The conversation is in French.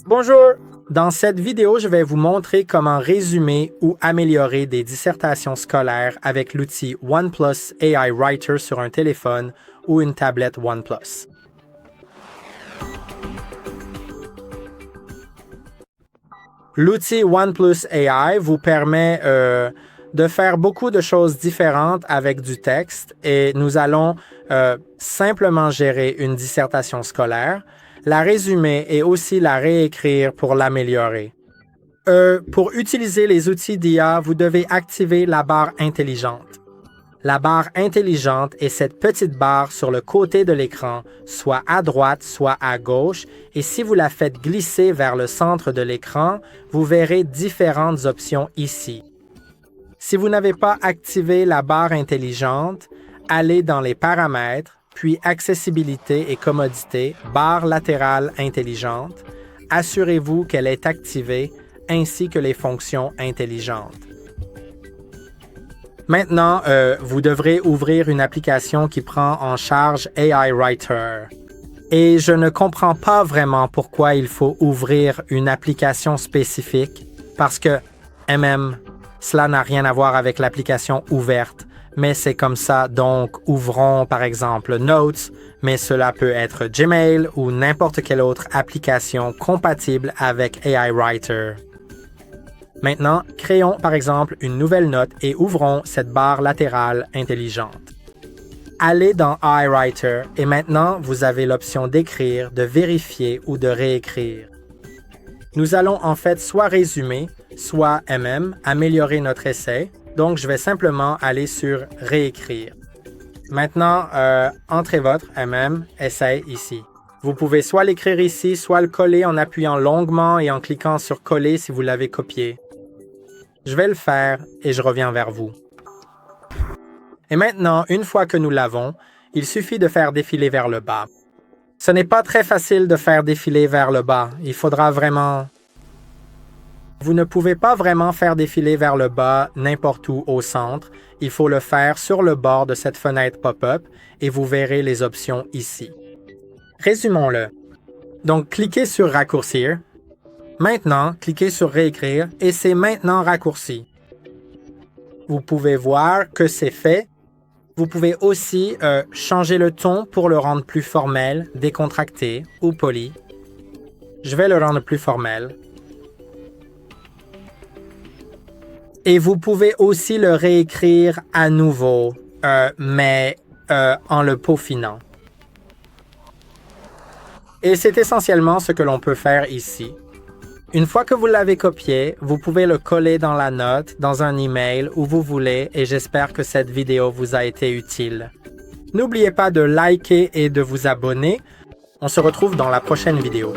Bonjour! Dans cette vidéo, je vais vous montrer comment résumer ou améliorer des dissertations scolaires avec l'outil OnePlus AI Writer sur un téléphone ou une tablette OnePlus. L'outil OnePlus AI vous permet de faire beaucoup de choses différentes avec du texte et nous allons simplement gérer une dissertation scolaire, la résumer et aussi la réécrire pour l'améliorer. Pour utiliser les outils d'IA, vous devez activer la barre intelligente. La barre intelligente est cette petite barre sur le côté de l'écran, soit à droite, soit à gauche, et si vous la faites glisser vers le centre de l'écran, vous verrez différentes options ici. Si vous n'avez pas activé la barre intelligente, allez dans les paramètres, puis accessibilité et commodité, barre latérale intelligente. Assurez-vous qu'elle est activée, ainsi que les fonctions intelligentes. Maintenant, vous devrez ouvrir une application qui prend en charge AI Writer. Et je ne comprends pas vraiment pourquoi il faut ouvrir une application spécifique, parce que, cela n'a rien à voir avec l'application ouverte, mais c'est comme ça, donc ouvrons par exemple Notes, mais cela peut être Gmail ou n'importe quelle autre application compatible avec AI Writer. Maintenant, créons par exemple une nouvelle note et ouvrons cette barre latérale intelligente. Allez dans AI Writer et maintenant vous avez l'option d'écrire, de vérifier ou de réécrire. Nous allons en fait soit résumer, soit améliorer notre essai. Donc, je vais simplement aller sur « Réécrire ». Maintenant, entrez votre essai ici. Vous pouvez soit l'écrire ici, soit le coller en appuyant longuement et en cliquant sur « Coller » si vous l'avez copié. Je vais le faire et je reviens vers vous. Et maintenant, une fois que nous l'avons, il suffit de faire défiler vers le bas. Ce n'est pas très facile de faire défiler vers le bas. Il faudra vraiment... Vous ne pouvez pas vraiment faire défiler vers le bas n'importe où au centre. Il faut le faire sur le bord de cette fenêtre pop-up et vous verrez les options ici. Résumons-le. Donc, cliquez sur « Raccourcir ». Maintenant, cliquez sur « Réécrire » et c'est maintenant raccourci. Vous pouvez voir que c'est fait. Vous pouvez aussi changer le ton pour le rendre plus formel, décontracté ou poli. Je vais le rendre plus formel. Et vous pouvez aussi le réécrire à nouveau, mais en le peaufinant. Et c'est essentiellement ce que l'on peut faire ici. Une fois que vous l'avez copié, vous pouvez le coller dans la note, dans un email, où vous voulez, et j'espère que cette vidéo vous a été utile. N'oubliez pas de liker et de vous abonner. On se retrouve dans la prochaine vidéo.